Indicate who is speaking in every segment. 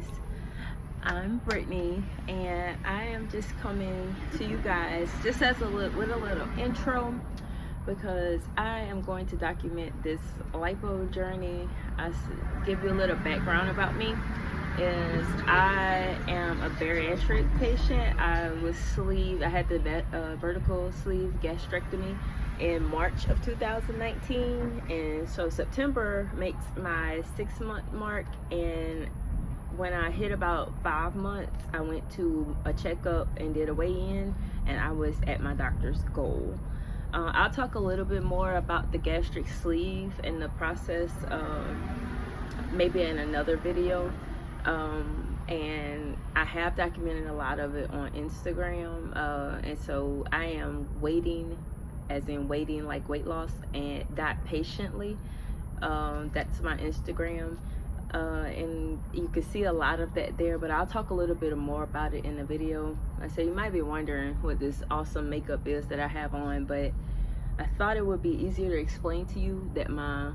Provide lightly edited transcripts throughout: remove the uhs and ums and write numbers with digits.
Speaker 1: guys, I'm Brittany and I am just coming to you guys just as with a little intro because I am going to document this lipo journey. I give you a little background about me. Is I am a bariatric patient. I had the vertical sleeve gastrectomy in March of 2019, and so September makes my 6-month mark. And when I hit about 5 months, I went to a checkup and did a weigh-in, and I was at my doctor's goal. I'll talk a little bit more about the gastric sleeve and the process maybe in another video. And I have documented a lot of it on Instagram, and so I am waiting, as in waiting like weight loss, and that patiently. That's my Instagram, and you can see a lot of that there, but I'll talk a little bit more about it in the video. So you might be wondering what this awesome makeup is that I have on, but I thought it would be easier to explain to you that my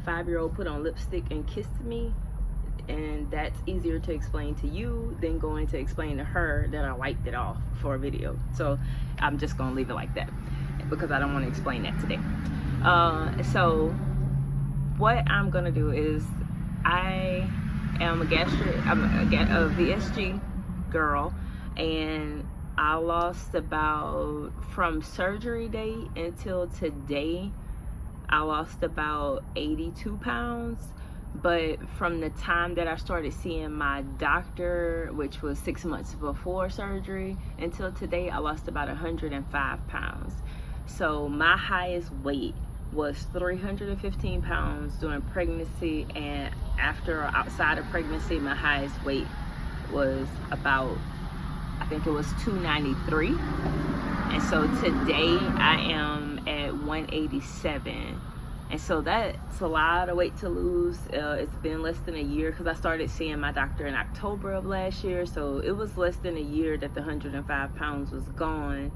Speaker 1: 5-year-old put on lipstick and kissed me, and that's easier to explain to you than going to explain to her that I wiped it off for a video. So I'm just gonna leave it like that because I don't want to explain that today. So what I'm gonna do is I am a VSG girl, and I lost about, from surgery date until today, I lost about 82 pounds. But from the time that I started seeing my doctor, which was 6 months before surgery, until today, I lost about 105 pounds. So my highest weight was 315 pounds during pregnancy, and outside of pregnancy, my highest weight was about, I think it was 293. And so today I am at 187. And so that's a lot of weight to lose. It's been less than a year because I started seeing my doctor in October of last year. So it was less than a year that the 105 pounds was gone.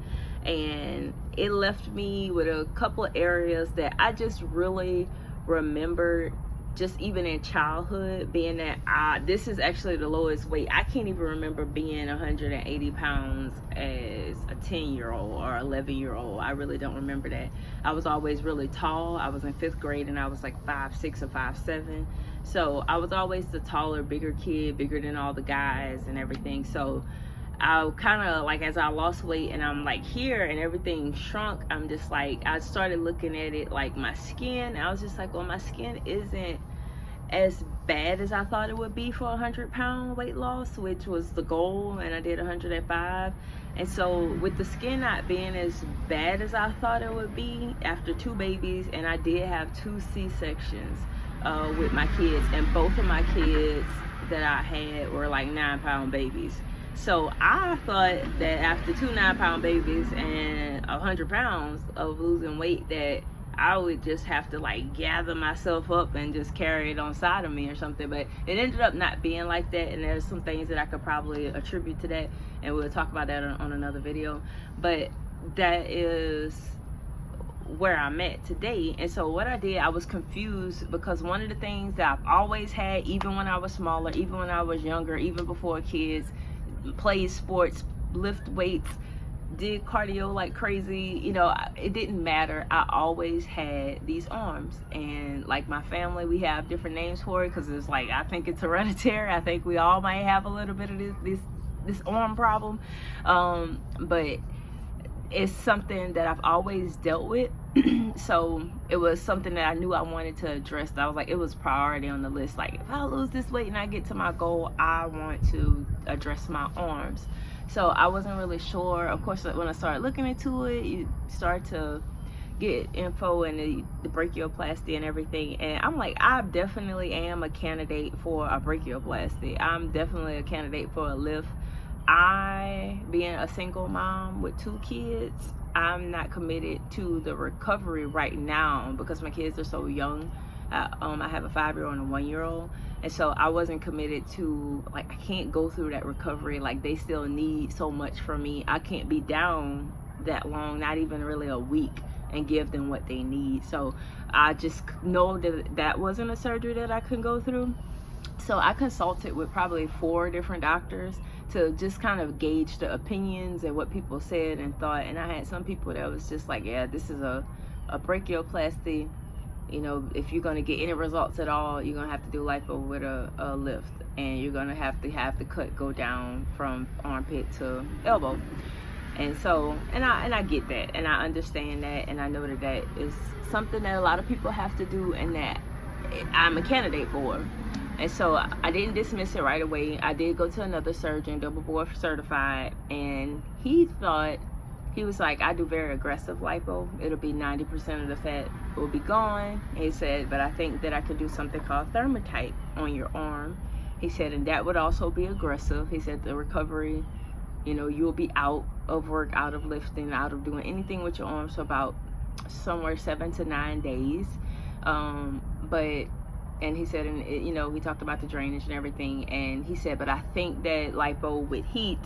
Speaker 1: And it left me with a couple of areas that I just really remembered, just even in childhood, being that this is actually the lowest weight. I can't even remember being 180 pounds as a 10-year-old or 11-year-old. I really don't remember that. I was always really tall. I was in 5th grade and I was like 5'6" or 5'7". So I was always the taller, bigger kid, bigger than all the guys and everything. So I kind of, like, as I lost weight and I'm like here and everything shrunk, I'm just like, I started looking at it like my skin. I was just like, well, my skin isn't as bad as I thought it would be for a 100-pound weight loss, which was the goal, and I did 105. And so with the skin not being as bad as I thought it would be after 2 babies, and I did have 2 C-sections with my kids, and both of my kids that I had were like 9-pound babies. So I thought that after 2 9-pound babies and 100 pounds of losing weight, that I would just have to like gather myself up and just carry it on side of me or something. But it ended up not being like that, and there's some things that I could probably attribute to that, and we'll talk about that on another video. But that is where I'm at today. And so what I did, I was confused because one of the things that I've always had, even when I was smaller, even when I was younger, even before kids, played sports, lift weights, did cardio like crazy, you know, it didn't matter. I always had these arms, and like my family, we have different names for it because it's like, I think it's hereditary. I think we all might have a little bit of this arm problem, but it's something that I've always dealt with. So it was something that I knew I wanted to address. I was like, it was priority on the list. Like, if I lose this weight and I get to my goal, I want to address my arms. So I wasn't really sure. Of course, when I started looking into it, you start to get info and the brachioplasty and everything. And I'm like, I definitely am a candidate for a brachioplasty. I'm definitely a candidate for a lift. Being a single mom with 2 kids, I'm not committed to the recovery right now because my kids are so young. I have a 5-year-old and a 1-year-old, and so I wasn't committed to, like, I can't go through that recovery. Like, they still need so much from me. I can't be down that long, not even really a week, and give them what they need. So I just know that that wasn't a surgery that I could go through. So I consulted with probably 4 different doctors to just kind of gauge the opinions and what people said and thought. And I had some people that was just like, yeah, this is a brachioplasty. You know, if you're going to get any results at all, you're going to have to do lipo with a lift. And you're going to have the cut go down from armpit to elbow. And so, and I get that, and I understand that, and I know that that is something that a lot of people have to do, and that I'm a candidate for. And so I didn't dismiss it right away. I did go to another surgeon, double board certified, and he was like, I do very aggressive lipo. It'll be 90% of the fat will be gone. He said, but I think that I could do something called thermotype on your arm. He said, and that would also be aggressive. He said the recovery, you know, you'll be out of work, out of lifting, out of doing anything with your arms for about somewhere 7 to 9 days. And he said, and it, you know, we talked about the drainage and everything, and he said, but I think that lipo with heat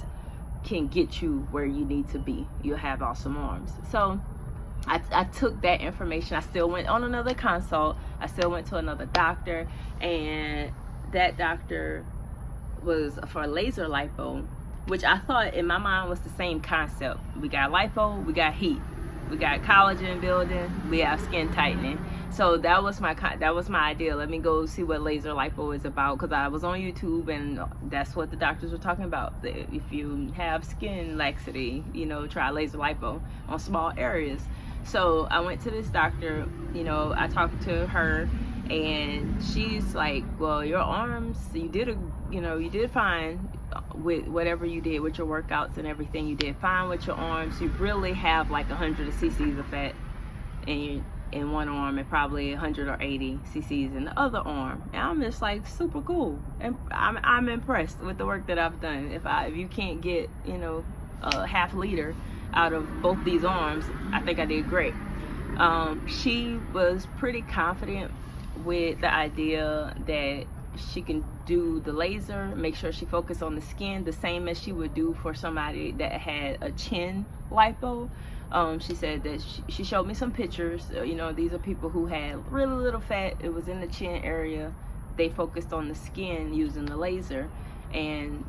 Speaker 1: can get you where you need to be. You'll have awesome arms. So I took that information. I still went on another consult. I still went to another doctor, and that doctor was for laser lipo, which I thought in my mind was the same concept. We got lipo, we got heat, we got collagen building, we have skin tightening. So that was my idea. Let me go see what laser lipo is about, because I was on YouTube and that's what the doctors were talking about. If you have skin laxity, you know, try laser lipo on small areas. So I went to this doctor, you know, I talked to her, and she's like, well, your arms, you did fine with whatever you did with your workouts and everything. You did fine with your arms. You really have like 100 cc's of fat in one arm and probably 100 or 80 cc's in the other arm. And I'm just like, super cool, and I'm impressed with the work that I've done. If you can't get, you know, a half liter out of both these arms, I think I did great. She was pretty confident with the idea that she can do the laser, make sure she focused on the skin the same as she would do for somebody that had a chin lipo. She said that she showed me some pictures. You know, these are people who had really little fat. It was in the chin area. They focused on the skin using the laser, and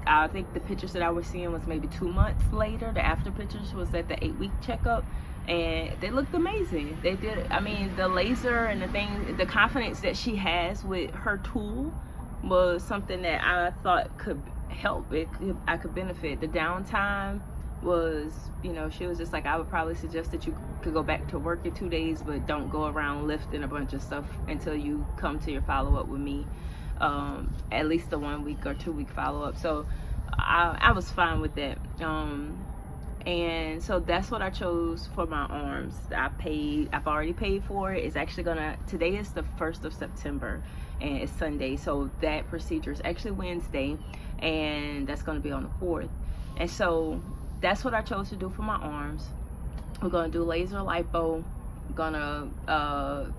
Speaker 1: I think the pictures that I was seeing was maybe 2 months later. The after pictures was at the 8-week checkup, and they looked amazing. They did. I mean, the laser and the confidence that she has with her tool was something that I thought could help. I could benefit. The downtime was, you know, she was just like, I would probably suggest that you could go back to work in 2 days, but don't go around lifting a bunch of stuff until you come to your follow-up with me. At least the 1 week or 2 week follow-up. So I was fine with that. And so that's what I chose for my arms. I've already paid for it. It's actually today is the 1st of September and it's Sunday. So that procedure is actually Wednesday, and that's gonna be on the 4th. And so that's what I chose to do for my arms. We're gonna do laser lipo. Gonna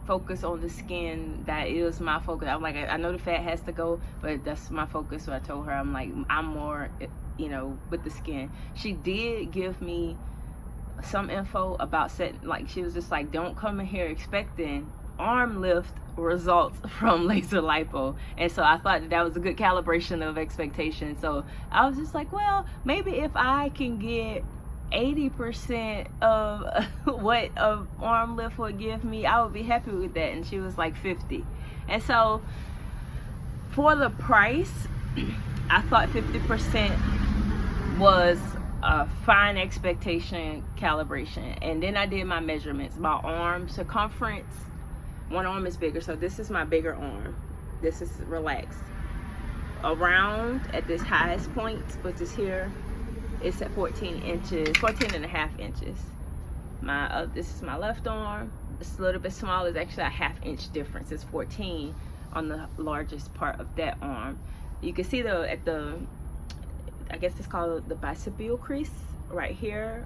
Speaker 1: focus on the skin. That is my focus. I'm like, I know the fat has to go, but that's my focus. So I told her, I'm like, I'm more, you know, with the skin. She did give me some info about setting, like, she was just like, don't come in here expecting arm lift results from laser lipo. And so I thought that was a good calibration of expectation. So I was just like, well, maybe if I can get 80% of what an arm lift would give me, I would be happy with that. And she was like 50. And so for the price, I thought 50% was a fine expectation calibration. And then I did my measurements. My arm circumference, one arm is bigger, so this is my bigger arm. This is relaxed. Around at this highest point, which is here, it's at 14 and a half inches. This is my left arm. It's a little bit smaller. It's actually a ½ inch difference. It's 14 on the largest part of that arm. You can see I guess it's called the bicipial crease right here,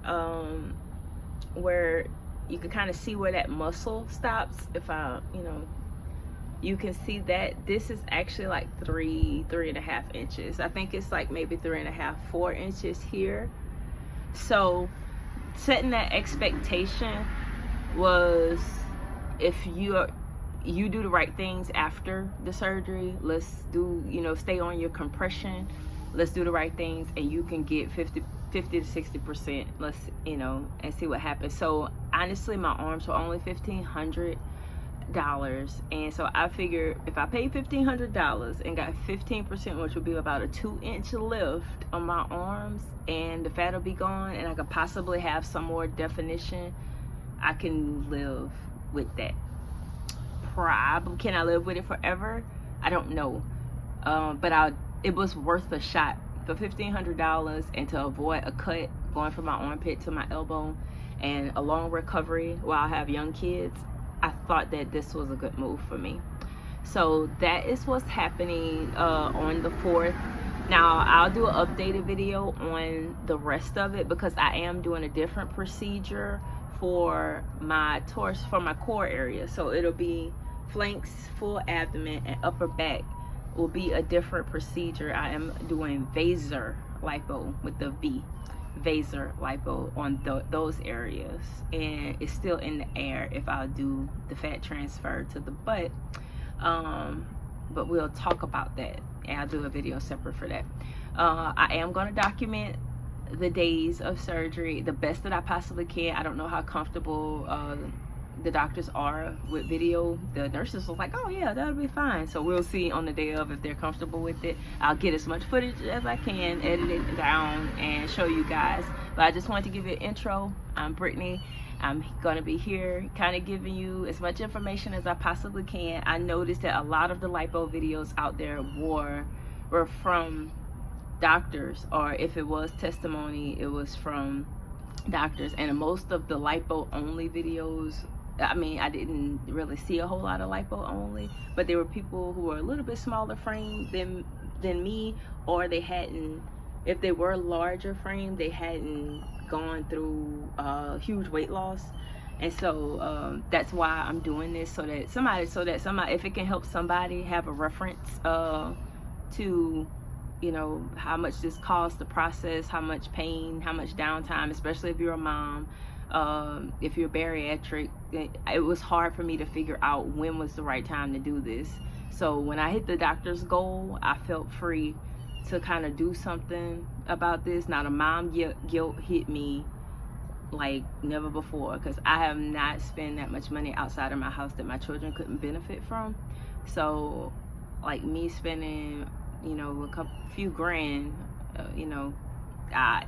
Speaker 1: where you can kind of see where that muscle stops. You can see that this is actually like 3.5 inches. I think it's like maybe 3.5, 4 inches here. So setting that expectation was, if you're you do the right things after the surgery. Let's do, you know, stay on your compression. Let's do the right things, and you can get 50 to 60%. Let's, you know, and see what happens. So honestly, my arms were only $1,500, and so I figured if I paid $1,500 and got 15%, which would be about a 2-inch lift on my arms, and the fat will be gone, and I could possibly have some more definition, I can live with that. Probably. Can I live with it forever? I don't know, but it was worth a shot for $1,500, and to avoid a cut going from my armpit to my elbow and a long recovery while I have young kids. I thought that this was a good move for me. So that is what's happening on the 4th. Now I'll do an updated video on the rest of it, because I am doing a different procedure for my torso, for my core area. So it'll be flanks, full abdomen, and upper back will be a different procedure. I am doing Vaser lipo with the V. Vaser lipo on those areas, and it's still in the air if I'll do the fat transfer to the butt, but we'll talk about that, and I'll do a video separate for that. I am going to document the days of surgery the best that I possibly can. I don't know how comfortable the doctors are with video. The nurses was like, oh yeah, that'll be fine. So we'll see on the day of if they're comfortable with it. I'll get as much footage as I can, edit it down, and show you guys. But I just wanted to give you an intro. I'm Brittany. I'm gonna be here kind of giving you as much information as I possibly can. I noticed that a lot of the lipo videos out there were from doctors, or if it was testimony, it was from doctors. And most of the lipo only videos, I mean, I didn't really see a whole lot of lipo only, but there were people who were a little bit smaller frame than me, or they hadn't, if they were larger frame, they hadn't gone through huge weight loss. And so that's why I'm doing this, so that somebody, if it can help somebody have a reference to, you know, how much this costs to process, how much pain, how much downtime, especially if you're a mom, if you're bariatric. It was hard for me to figure out when was the right time to do this. So when I hit the doctor's goal, I felt free to kind of do something about this. Now the mom guilt hit me like never before, because I have not spent that much money outside of my house that my children couldn't benefit from. So like me spending, you know, a few grand, you know,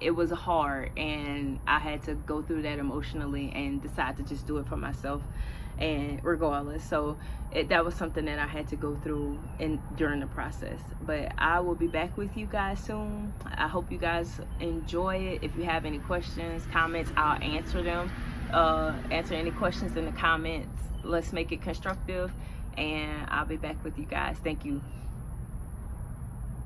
Speaker 1: it was hard, and I had to go through that emotionally and decide to just do it for myself, and regardless. So that was something that I had to go through during the process. But I will be back with you guys soon. I hope you guys enjoy it. If you have any questions, comments, I'll answer them. Answer any questions in the comments. Let's make it constructive, and I'll be back with you guys. Thank you.